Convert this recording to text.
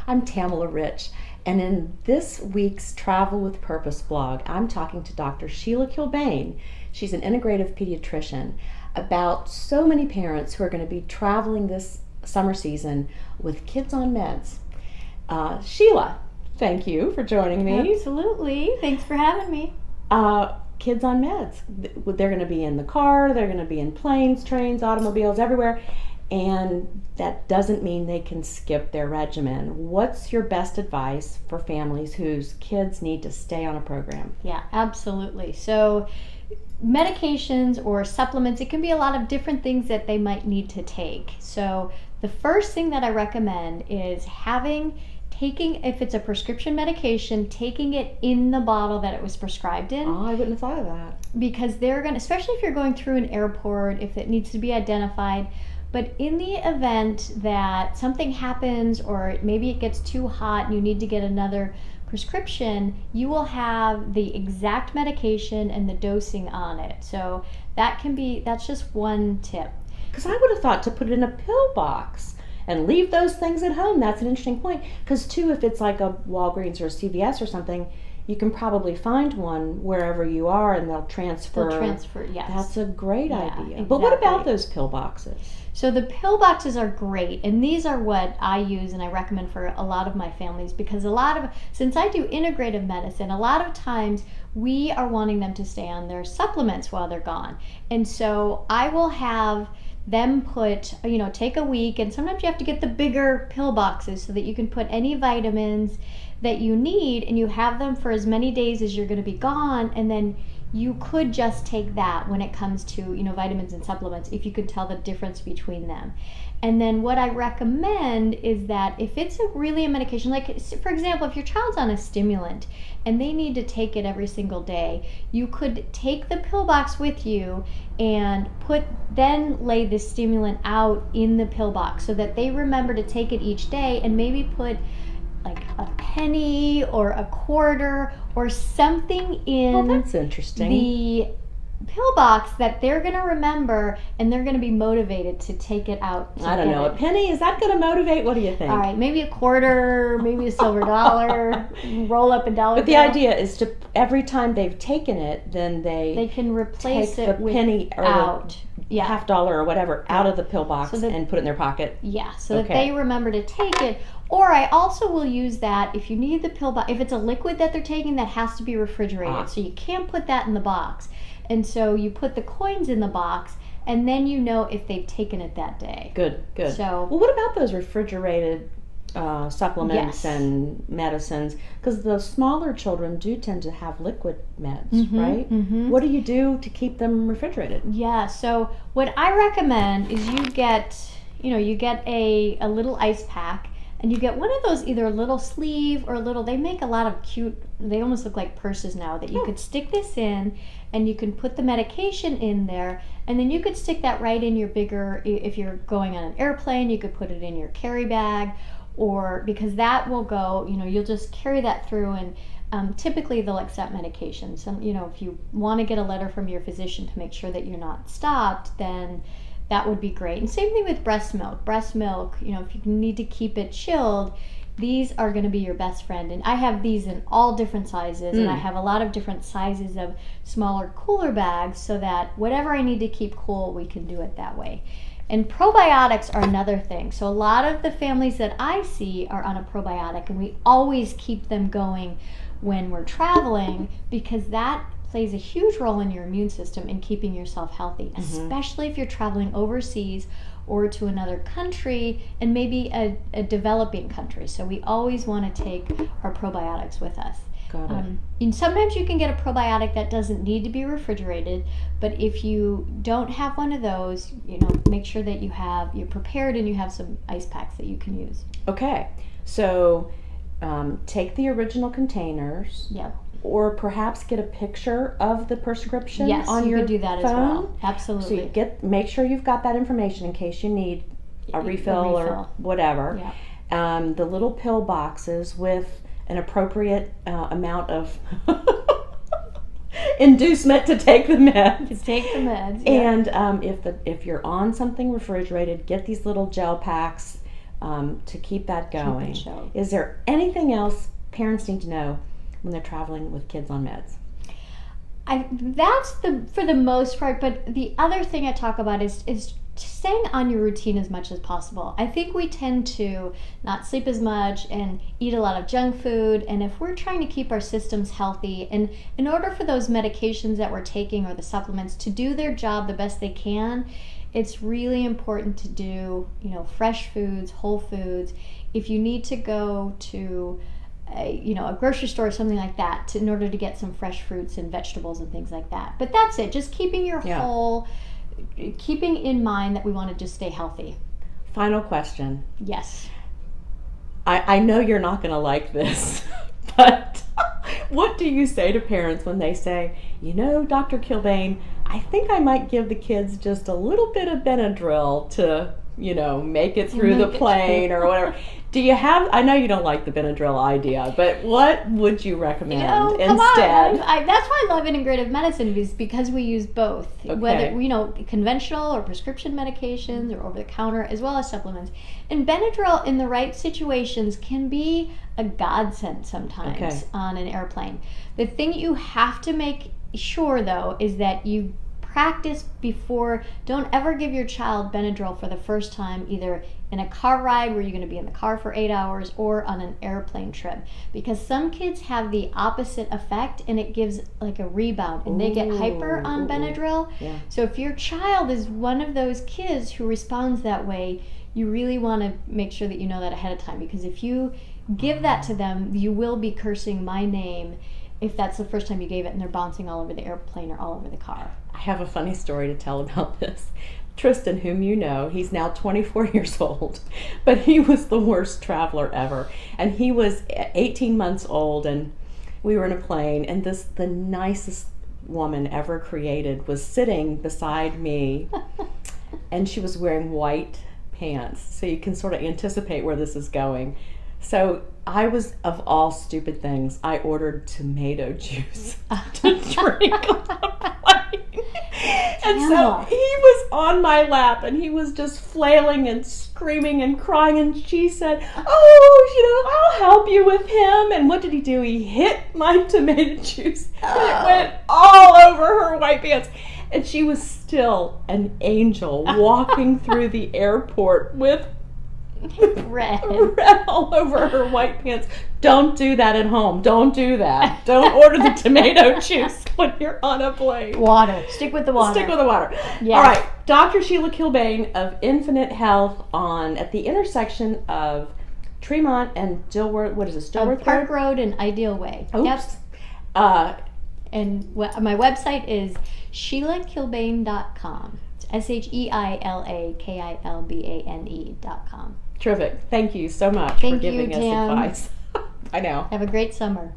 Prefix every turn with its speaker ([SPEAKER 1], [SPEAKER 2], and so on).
[SPEAKER 1] I'm Tamela Rich, and in this week's Travel with Purpose blog, I'm talking to Dr. Sheila Kilbane. She's an integrative pediatrician about so many parents who are going to be traveling this summer season with kids on meds. Sheila, thank you for joining me.
[SPEAKER 2] Absolutely. Thanks for having me.
[SPEAKER 1] Kids on meds. They're going to be in the car, they're going to be in planes, trains, automobiles, everywhere. And that doesn't mean they can skip their regimen. What's your best advice for families whose kids need to stay on a program?
[SPEAKER 2] Yeah, absolutely. So medications or supplements, it can be a lot of different things that they might need to take. So the first thing that I recommend is taking, if it's a prescription medication, taking it in the bottle that it was prescribed in.
[SPEAKER 1] Oh, I wouldn't have thought of that.
[SPEAKER 2] Because they're going to, especially if you're going through an airport, if it needs to be identified. But in the event that something happens or maybe it gets too hot and you need to get another prescription, you will have the exact medication and the dosing on it. So that's just one tip.
[SPEAKER 1] Because I would have thought to put it in a pill box and leave those things at home. That's an interesting point. Because too, if it's like a Walgreens or a CVS or something, you can probably find one wherever you are and they'll transfer.
[SPEAKER 2] Yes.
[SPEAKER 1] That's a great idea.
[SPEAKER 2] Exactly.
[SPEAKER 1] But what about those pill boxes?
[SPEAKER 2] So the pill boxes are great, and these are what I use and I recommend for a lot of my families, because since I do integrative medicine, a lot of times we are wanting them to stay on their supplements while they're gone. And so I will have them take a week, and sometimes you have to get the bigger pill boxes so that you can put any vitamins that you need, and you have them for as many days as you're going to be gone, and then you could just take that when it comes to vitamins and supplements, if you could tell the difference between them. And then what I recommend is that if it's really a medication, like for example, if your child's on a stimulant and they need to take it every single day, you could take the pill box with you and then lay the stimulant out in the pill box so that they remember to take it each day, and maybe put like a penny or a quarter or something in
[SPEAKER 1] that's interesting.
[SPEAKER 2] The pill box that they're going to remember, and they're going to be motivated to take it out.
[SPEAKER 1] I don't know. A penny, is that going to motivate? What do you think?
[SPEAKER 2] All right, maybe a quarter, maybe a silver dollar, roll up a dollar.
[SPEAKER 1] But the idea is to, every time they've taken it, then they
[SPEAKER 2] can replace
[SPEAKER 1] take
[SPEAKER 2] it
[SPEAKER 1] the penny or
[SPEAKER 2] out.
[SPEAKER 1] $50 or whatever out of the pill box and put it in their pocket.
[SPEAKER 2] Yeah, so that they remember to take it. Or I also will use that if you need the pill box. If it's a liquid that they're taking, that has to be refrigerated. So you can't put that in the box. And so you put the coins in the box, and then you know if they've taken it that day.
[SPEAKER 1] Good.
[SPEAKER 2] So,
[SPEAKER 1] well, what about those refrigerated supplements and medicines? Because the smaller children do tend to have liquid meds, right? Mm-hmm. What do you do to keep them refrigerated?
[SPEAKER 2] Yeah, so what I recommend is you get a little ice pack, and you get one of those, either a little sleeve or they make a lot of cute, they almost look like purses now, that you could stick this in, and you can put the medication in there, and then you could stick that right in your bigger, if you're going on an airplane, you could put it in your carry bag, or because that will go, you'll just carry that through, and typically they'll accept medication. So, if you want to get a letter from your physician to make sure that you're not stopped, then that would be great. And same thing with breast milk. Breast milk, if you need to keep it chilled, these are going to be your best friend. And I have these in all different sizes, and I have a lot of different sizes of smaller cooler bags, so that whatever I need to keep cool, we can do it that way. And probiotics are another thing. So a lot of the families that I see are on a probiotic, and we always keep them going when we're traveling, because that plays a huge role in your immune system in keeping yourself healthy, especially if you're traveling overseas or to another country, and maybe a developing country. So we always want to take our probiotics with us.
[SPEAKER 1] Got it.
[SPEAKER 2] And sometimes you can get a probiotic that doesn't need to be refrigerated, but if you don't have one of those, make sure that you're prepared and you have some ice packs that you can use.
[SPEAKER 1] Okay, so take the original containers.
[SPEAKER 2] Yep.
[SPEAKER 1] Or perhaps get a picture of the prescription on your phone.
[SPEAKER 2] Yes, you could do that as well. Absolutely.
[SPEAKER 1] So make sure you've got that information in case you need a refill or whatever.
[SPEAKER 2] Yeah.
[SPEAKER 1] The little pill boxes with an appropriate amount of inducement to take the meds.
[SPEAKER 2] Yeah.
[SPEAKER 1] And if you're on something refrigerated, get these little gel packs. to keep that going.
[SPEAKER 2] Keep it show.
[SPEAKER 1] Is there anything else parents need to know when they're traveling with kids on meds?
[SPEAKER 2] That's for the most part, but the other thing I talk about is staying on your routine as much as possible. I think we tend to not sleep as much and eat a lot of junk food, and if we're trying to keep our systems healthy, and in order for those medications that we're taking or the supplements to do their job the best they can, it's really important to do, fresh foods, whole foods. If you need to go to a grocery store or something like that in order to get some fresh fruits and vegetables and things like that. But that's it. Just keeping keeping in mind that we want to just stay healthy.
[SPEAKER 1] Final question.
[SPEAKER 2] Yes.
[SPEAKER 1] I know you're not going to like this, but what do you say to parents when they say, Dr. Kilbane, I think I might give the kids just a little bit of Benadryl to, make it through the plane or whatever. Do you have, I know you don't like the Benadryl idea, but what would you recommend instead?
[SPEAKER 2] That's why I love integrative medicine, is because we use both.
[SPEAKER 1] Okay.
[SPEAKER 2] Whether, conventional or prescription medications or over the counter, as well as supplements. And Benadryl in the right situations can be a godsend sometimes on an airplane. The thing you have to make sure, though, is that you practice before. Don't ever give your child Benadryl for the first time, either in a car ride where you're going to be in the car for 8 hours or on an airplane trip, because some kids have the opposite effect and it gives like a rebound and they get hyper on Benadryl.
[SPEAKER 1] Yeah.
[SPEAKER 2] So if your child is one of those kids who responds that way, you really want to make sure that you know that ahead of time, because if you give that to them, you will be cursing my name if that's the first time you gave it and they're bouncing all over the airplane or all over the car.
[SPEAKER 1] I have a funny story to tell about this. Tristan, whom you know, he's now 24 years old, but he was the worst traveler ever. And he was 18 months old, and we were in a plane, and the nicest woman ever created was sitting beside me, and she was wearing white pants, so you can sort of anticipate where this is going. So I was, of all stupid things, I ordered tomato juice to drink on the plane. And so he was on my lap and he was just flailing and screaming and crying, and she said, I'll help you with him. And what did he do? He hit my tomato juice and it went all over her white pants. And she was still an angel walking through the airport with
[SPEAKER 2] red
[SPEAKER 1] all over her white pants. Don't do that at home. Don't do that. Don't order the tomato juice when you're on a plane.
[SPEAKER 2] Water. Stick with the water.
[SPEAKER 1] Stick with the water.
[SPEAKER 2] Yes.
[SPEAKER 1] All right. Dr. Sheila Kilbane of Infinite Health at the intersection of Tremont and Dilworth. What is this? Dilworth
[SPEAKER 2] Park Road and Ideal Way.
[SPEAKER 1] Oops.
[SPEAKER 2] Yep. And my website is SheilaKilbane.com. SheilaKilbane.com.
[SPEAKER 1] Terrific. Thank you so much for giving us advice. I know.
[SPEAKER 2] Have a great summer.